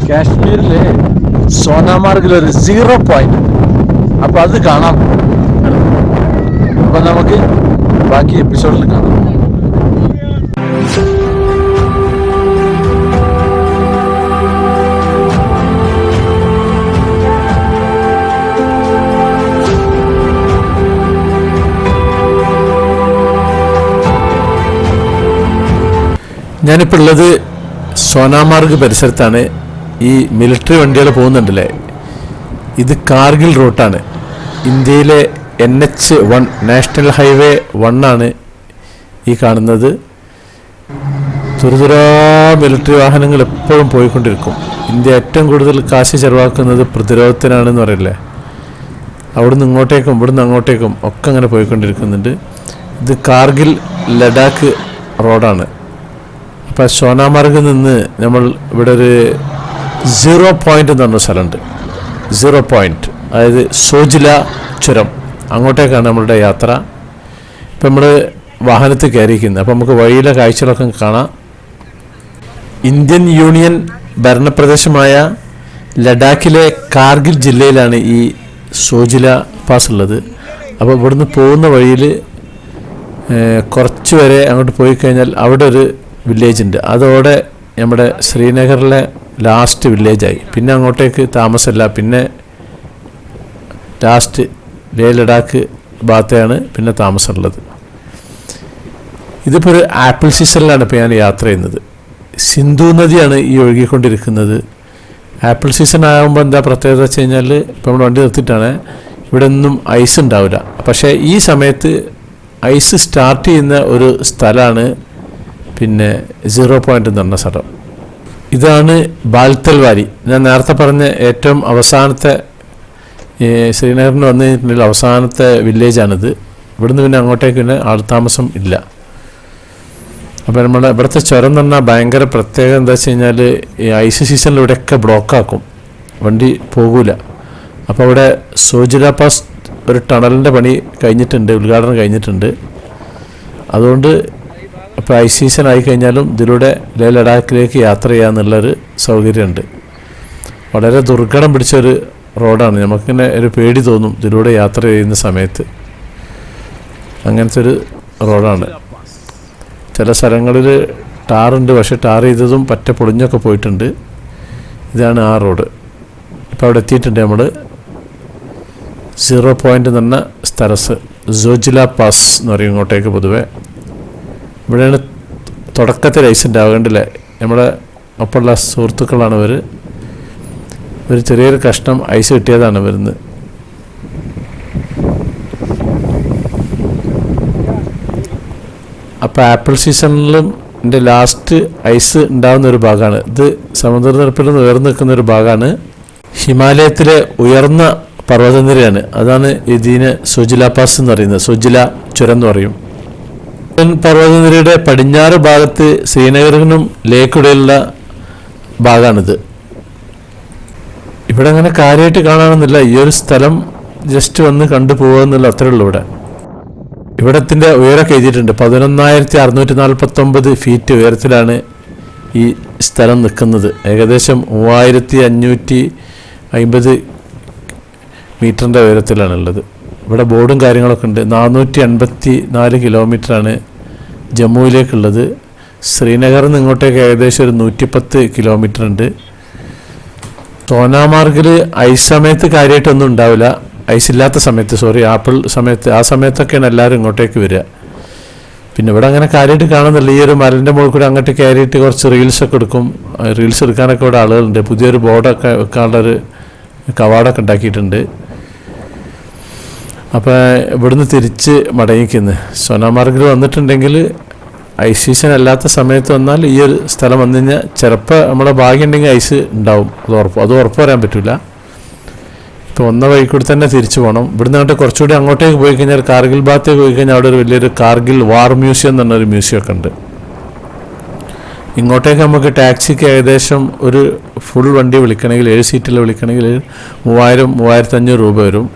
കാശ്മീരിലെ സോനാമാർഗിലൊരു 0 പോയിന്റ്. അപ്പോൾ അത് കാണാം. അപ്പം നമുക്ക് ബാക്കി എപ്പിസോഡിൽ കാണാം. ഞാനിപ്പോൾ ഉള്ളത് സോനാമാർഗ് പരിസരത്താണ്. ഈ മിലിറ്ററി വണ്ടികൾ പോകുന്നുണ്ടല്ലേ, ഇത് കാർഗിൽ റൂട്ടാണ്. ഇന്ത്യയിലെ NH1 നാഷണൽ ഹൈവേ 1 ആണ് ഈ കാണുന്നത്. തുരുതുരാ മിലിറ്ററി വാഹനങ്ങൾ എപ്പോഴും പോയിക്കൊണ്ടിരിക്കും. ഇന്ത്യ ഏറ്റവും കൂടുതൽ കാശ് ചെലവാക്കുന്നത് പ്രതിരോധത്തിനാണെന്ന് പറയില്ലേ, അവിടുന്ന് ഇങ്ങോട്ടേക്കും ഇവിടുന്ന് അങ്ങോട്ടേക്കും ഒക്കെ അങ്ങനെ പോയിക്കൊണ്ടിരിക്കുന്നുണ്ട്. ഇത് കാർഗിൽ ലഡാക്ക് റോഡാണ്. അപ്പോൾ സോനാമാർഗിൽ നിന്ന് നമ്മൾ ഇവിടെ ഒരു 0 പോയിന്റ് എന്ന് പറഞ്ഞ സ്ഥലമുണ്ട്. 0 പോയിന്റ്, അതായത് സോജില ചുരം, അങ്ങോട്ടേക്കാണ് നമ്മളുടെ യാത്ര. ഇപ്പം നമ്മൾ വാഹനത്തിൽ കയറിയിരിക്കുന്നത്. അപ്പം നമുക്ക് വഴിയിലെ കാഴ്ചകളൊക്കെ കാണാം. ഇന്ത്യൻ യൂണിയൻ ഭരണപ്രദേശമായ ലഡാക്കിലെ കാർഗിൽ ജില്ലയിലാണ് ഈ സോജില പാസ് ഉള്ളത്. അപ്പോൾ ഇവിടുന്ന് പോകുന്ന വഴിയിൽ കുറച്ച് വരെ അങ്ങോട്ട് പോയി കഴിഞ്ഞാൽ അവിടെ ഒരു വില്ലേജ് ഉണ്ട്. അതോടെ നമ്മുടെ ശ്രീനഗറിലെ ലാസ്റ്റ് വില്ലേജായി. പിന്നെ അങ്ങോട്ടേക്ക് താമസമില്ല. പിന്നെ ലാസ്റ്റ് ലേ ലഡാക്ക് ഭാഗത്തെയാണ് പിന്നെ താമസമുള്ളത്. ഇതിപ്പോൾ ഒരു ആപ്പിൾ സീസണിലാണ് ഇപ്പോൾ ഞാൻ യാത്ര ചെയ്യുന്നത്. സിന്ധു നദിയാണ് ഈ ഒഴുകിക്കൊണ്ടിരിക്കുന്നത്. ആപ്പിൾ സീസൺ ആകുമ്പോൾ എന്താ പ്രത്യേകത വെച്ച് കഴിഞ്ഞാൽ, ഇപ്പോൾ നമ്മൾ വണ്ടി നിർത്തിയിട്ടാണ്, ഇവിടെ ഒന്നും ഐസ് ഉണ്ടാവില്ല. പക്ഷേ ഈ സമയത്ത് ഐസ് സ്റ്റാർട്ട് ചെയ്യുന്ന ഒരു സ്ഥലമാണ് പിന്നെ 0 പോയിന്റ് എന്ന് പറഞ്ഞ സ്ഥലം. ഇതാണ് ബാൽത്തൽ വാലി. ഞാൻ നേരത്തെ പറഞ്ഞ ഏറ്റവും അവസാനത്തെ ശ്രീനഗറിന് വന്നു കഴിഞ്ഞിട്ടുണ്ടെങ്കിൽ അവസാനത്തെ വില്ലേജാണിത്. ഇവിടുന്ന് പിന്നെ അങ്ങോട്ടേക്ക് പിന്നെ ആൾതാമസം ഇല്ല. അപ്പോൾ നമ്മുടെ ഇവിടുത്തെ ചുരം എന്ന് പറഞ്ഞാൽ ഭയങ്കര പ്രത്യേകത എന്താ വെച്ച് കഴിഞ്ഞാൽ, ഈ ഐസ് സീസണിലൂടെയൊക്കെ ബ്ലോക്കാക്കും, വണ്ടി പോകില്ല. അപ്പോൾ അവിടെ സോജില പാസ് ഒരു ടണലിൻ്റെ പണി കഴിഞ്ഞിട്ടുണ്ട്, ഉദ്ഘാടനം കഴിഞ്ഞിട്ടുണ്ട്. അതുകൊണ്ട് ഇപ്പോൾ ഐസ് സീസൺ ആയിക്കഴിഞ്ഞാലും ഇതിലൂടെ ലേ ലഡാക്കിലേക്ക് യാത്ര ചെയ്യാമെന്നുള്ളൊരു സൗകര്യമുണ്ട്. വളരെ ദുർഘടം പിടിച്ചൊരു റോഡാണ്. നമുക്കിങ്ങനെ ഒരു പേടി തോന്നും ഇതിലൂടെ യാത്ര ചെയ്യുന്ന സമയത്ത്. അങ്ങനത്തെ ഒരു റോഡാണ്. ചില സ്ഥലങ്ങളിൽ ടാറുണ്ട്, പക്ഷെ ടാർ ചെയ്തതും പറ്റ പൊളിഞ്ഞൊക്കെ പോയിട്ടുണ്ട്. ഇതാണ് ആ റോഡ്. ഇപ്പോൾ അവിടെ എത്തിയിട്ടുണ്ട് നമ്മൾ. 0 പോയിന്റ് എന്ന് പറഞ്ഞ സ്ഥലത്ത് സോജില പാസ് എന്ന് പറയും ഇങ്ങോട്ടേക്ക്. പൊതുവെ ഇവിടെയാണ് തുടക്കത്തിൽ ഐസ് ഉണ്ടാകേണ്ടില്ലേ. നമ്മുടെ ഒപ്പമുള്ള സുഹൃത്തുക്കളാണ് ഇവർ. ഒരു ചെറിയൊരു കഷ്ണം ഐസ് കിട്ടിയതാണ് വരുന്നത്. അപ്പോൾ ആപ്പിൾ സീസണിലും ഇതിൻ്റെ ലാസ്റ്റ് ഐസ് ഉണ്ടാകുന്ന ഒരു ഭാഗമാണ് ഇത്. സമുദ്രനിരപ്പിൽ നിന്ന് ഉയർന്നു നിൽക്കുന്ന ഒരു ഭാഗമാണ്. ഹിമാലയത്തിലെ ഉയർന്ന പർവ്വതനിരയാണ്. അതാണ് ഇതിന് സോജില പാസ് എന്ന് പറയുന്നത്. സോജില ചുരം എന്ന് പറയും. പർവ്വതനിരയുടെ പടിഞ്ഞാറ് ഭാഗത്ത് ശ്രീനഗറിനും ലേക്കിടയിലുള്ള ഭാഗമാണിത്. ഇവിടെ അങ്ങനെ കാര്യമായിട്ട് കാണാമെന്നില്ല. ഈ ഒരു സ്ഥലം ജസ്റ്റ് വന്ന് കണ്ടു പോകുക അത്രേ ഉള്ളൂ. ഇവിടത്തിൻ്റെ ഉയരമൊക്കെ എഴുതിയിട്ടുണ്ട്. 11,649 ഫീറ്റ് ഉയരത്തിലാണ് ഈ സ്ഥലം നിൽക്കുന്നത്. ഏകദേശം 3,550 മീറ്ററിൻ്റെ ഉയരത്തിലാണുള്ളത്. ഇവിടെ ബോർഡും കാര്യങ്ങളൊക്കെ ഉണ്ട്. 484 കിലോമീറ്ററാണ് ജമ്മുവിലേക്കുള്ളത്. ശ്രീനഗറിൽ നിന്ന് ഇങ്ങോട്ടേക്ക് ഏകദേശം ഒരു 110 കിലോമീറ്റർ ഉണ്ട്. സോനാമാർഗിൽ ഐസ് സമയത്ത് കാര്യമായിട്ടൊന്നും ഉണ്ടാവില്ല. ഐസ് ഇല്ലാത്ത സമയത്ത്, ആപ്പിൾ സമയത്ത്, ആ സമയത്തൊക്കെയാണ് എല്ലാവരും ഇങ്ങോട്ടേക്ക് വരിക. പിന്നെ ഇവിടെ അങ്ങനെ കാര്യമായിട്ട് കാണുന്നില്ല. ഈ ഒരു മലൻ്റെ മുകളിൽ കൂടെ അങ്ങോട്ട് കയറിയിട്ട് കുറച്ച് റീൽസൊക്കെ എടുക്കും. റീൽസ് എടുക്കാനൊക്കെ ഇവിടെ ആളുകളുണ്ട്. പുതിയൊരു ബോർഡൊക്കെ വെക്കാനുള്ളൊരു കവാടൊക്കെ ഉണ്ടാക്കിയിട്ടുണ്ട്. അപ്പോൾ ഇവിടുന്ന് തിരിച്ച് മടങ്ങിക്കുന്നു. സോനാമാർഗിൽ വന്നിട്ടുണ്ടെങ്കിൽ ഐസ് സീസൺ അല്ലാത്ത സമയത്ത് വന്നാൽ ഈ ഒരു സ്ഥലം വന്നു കഴിഞ്ഞാൽ ചിലപ്പോൾ നമ്മളെ ഭാഗ്യം ഉണ്ടെങ്കിൽ ഐസ് ഉണ്ടാവും. അത് ഉറപ്പ് പറയാൻ പറ്റില്ല. ഇപ്പോൾ വന്ന വഴി കൂടി തന്നെ തിരിച്ചു പോകണം. ഇവിടുന്ന് അങ്ങോട്ട് കുറച്ചുകൂടി അങ്ങോട്ടേക്ക് പോയി കഴിഞ്ഞാൽ, കാർഗിൽ ഭാഗത്തേക്ക് പോയി കഴിഞ്ഞാൽ അവിടെ ഒരു വലിയൊരു കാർഗിൽ വാർ മ്യൂസിയം എന്ന് പറഞ്ഞൊരു മ്യൂസിയമൊക്കെ ഉണ്ട്. ഇങ്ങോട്ടേക്ക് നമുക്ക് ടാക്സിക്ക് ഏകദേശം ഒരു ഫുൾ വണ്ടി വിളിക്കണമെങ്കിൽ 7 സീറ്റിൽ വിളിക്കണമെങ്കിൽ 3000-3500 രൂപ വരും.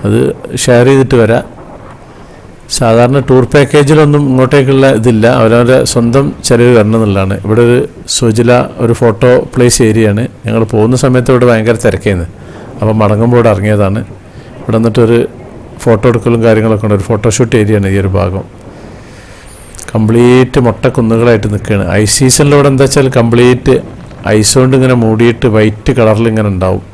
അത് ഷെയർ ചെയ്തിട്ട് വരാം. സാധാരണ ടൂർ പാക്കേജിലൊന്നും ഇങ്ങോട്ടേക്കുള്ള ഇതില്ല, അവരവരുടെ സ്വന്തം ചെലവ് വരണം എന്നുള്ളതാണ്. ഇവിടെ ഒരു സുജില ഒരു ഫോട്ടോ പ്ലേസ് ഏരിയയാണ്. ഞങ്ങൾ പോകുന്ന സമയത്ത് ഇവിടെ ഭയങ്കര തിരക്കായിരുന്നു. അപ്പം മടങ്ങുമ്പോൾ ഇവിടെ ഇറങ്ങിയതാണ്. ഇവിടെ വന്നിട്ടൊരു ഫോട്ടോ എടുക്കലും കാര്യങ്ങളൊക്കെ ഉണ്ട്. ഒരു ഫോട്ടോഷൂട്ട് ഏരിയയാണ് ഈ ഒരു ഭാഗം. കംപ്ലീറ്റ് മൊട്ടക്കുന്നുകളായിട്ട് നിൽക്കുകയാണ്. ഐസ് സീസണിൽ ഇവിടെ എന്താ വെച്ചാൽ കംപ്ലീറ്റ് ഐസ് കൊണ്ട് ഇങ്ങനെ മൂടിയിട്ട് വൈറ്റ് കളറിൽ ഇങ്ങനെ ഉണ്ടാവും.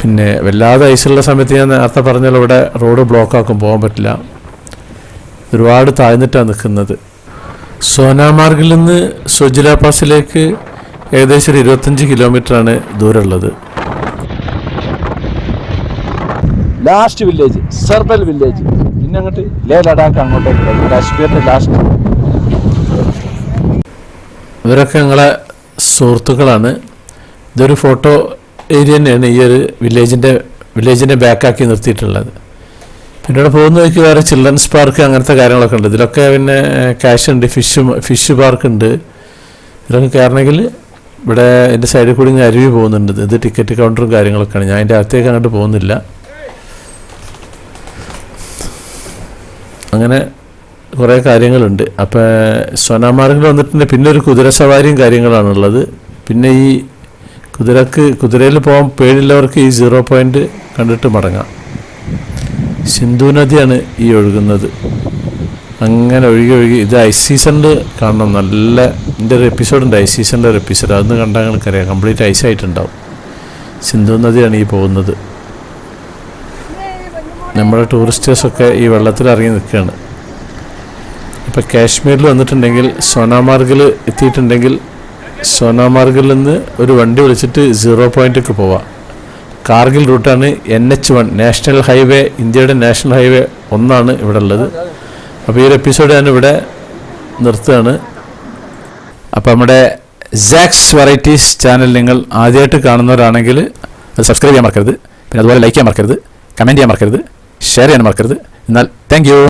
പിന്നെ വല്ലാതെ ഐസുള്ള സമയത്ത് ഞാൻ നേരത്തെ പറഞ്ഞാൽ ഇവിടെ റോഡ് ബ്ലോക്കാക്കും, പോകാൻ പറ്റില്ല. ഒരുപാട് താഴ്ന്നിട്ടാണ് നിൽക്കുന്നത്. സോനാമാർഗിൽ നിന്ന് സുജില പാസിലേക്ക് ഏകദേശം ഒരു 25 കിലോമീറ്ററാണ് ദൂരമുള്ളത്. ലാസ്റ്റ് വില്ലേജ് സർബൽ വില്ലേജ്, പിന്നെ അങ്ങോട്ട് ലേ ലഡാക്ക് അങ്ങോട്ടേക്ക് കാശ്മീരിന്റെ ലാസ്റ്റ്. ഇവരൊക്കെ ഞങ്ങളെ സുഹൃത്തുക്കളാണ്. ഇതൊരു ഫോട്ടോ ഏരിയ തന്നെയാണ് ഈ ഒരു വില്ലേജിൻ്റെ ബാക്കാക്കി നിർത്തിയിട്ടുള്ളത്. പിന്നെ ഇവിടെ പോകുന്ന വഴിക്ക് വേറെ ചിൽഡ്രൻസ് പാർക്ക് അങ്ങനത്തെ കാര്യങ്ങളൊക്കെ ഉണ്ട്. ഇതിലൊക്കെ പിന്നെ ക്യാഷ് ഉണ്ട്, ഫിഷ് പാർക്ക് ഉണ്ട്. ഇതിലൊക്കെ കയറണമെങ്കിൽ ഇവിടെ എൻ്റെ സൈഡിൽ കൂടി ഇങ്ങനെ അരുവി പോകുന്നുണ്ട്. ഇത് ടിക്കറ്റ് കൗണ്ടറും കാര്യങ്ങളൊക്കെയാണ്. ഞാൻ അതിൻ്റെ അകത്തേക്ക് അങ്ങോട്ട് പോകുന്നില്ല. അങ്ങനെ കുറേ കാര്യങ്ങളുണ്ട്. അപ്പോൾ സോനാമാർഗിൽ വന്നിട്ടുണ്ട്. പിന്നെ ഒരു കുതിര സവാരിയും കാര്യങ്ങളാണുള്ളത്. പിന്നെ ഈ കുതിരയിൽ പോകാൻ പേടിയുള്ളവർക്ക് ഈ 0 പോയിൻ്റ് കണ്ടിട്ട് മടങ്ങാം. സിന്ധു നദിയാണ് ഈ ഒഴുകുന്നത്. അങ്ങനെ ഒഴുകി ഇത് ഐസ് സീസണിൽ കാണണം. നല്ല എൻ്റെ ഒരു എപ്പിസോഡുണ്ട്, ഐസ് സീസണിൻ്റെ ഒരു എപ്പിസോഡ്. അതൊന്ന് കണ്ടാൽ നിങ്ങൾക്കറിയാം, കംപ്ലീറ്റ് ഐസായിട്ടുണ്ടാവും. സിന്ധു നദിയാണ് ഈ പോകുന്നത്. നമ്മുടെ ടൂറിസ്റ്റേഴ്സൊക്കെ ഈ വെള്ളത്തിൽ ഇറങ്ങി നിൽക്കുകയാണ്. ഇപ്പോൾ കാശ്മീരിൽ വന്നിട്ടുണ്ടെങ്കിൽ സോനാമാർഗിൽ എത്തിയിട്ടുണ്ടെങ്കിൽ സോനാമാർഗിൽ നിന്ന് ഒരു വണ്ടി വിളിച്ചിട്ട് 0 പോയിൻ്റൊക്കെ പോവാം. കാർഗിൽ റൂട്ടാണ്. NH1 നാഷണൽ ഹൈവേ, ഇന്ത്യയുടെ നാഷണൽ ഹൈവേ 1 ഇവിടെ ഉള്ളത്. അപ്പോൾ ഈ ഒരു എപ്പിസോഡ് ഞാൻ ഇവിടെ നിർത്തുകയാണ്. അപ്പോൾ നമ്മുടെ സാക്സ് വെറൈറ്റീസ് ചാനൽ നിങ്ങൾ ആദ്യമായിട്ട് കാണുന്നവരാണെങ്കിൽ അത് സബ്സ്ക്രൈബ് ചെയ്യാൻ മറക്കരുത്. പിന്നെ അതുപോലെ ലൈക്ക് ചെയ്യാൻ മറക്കരുത്, കമൻറ്റ് ചെയ്യാൻ മറക്കരുത്, ഷെയർ ചെയ്യാൻ മറക്കരുത്. എന്നാൽ താങ്ക് യു.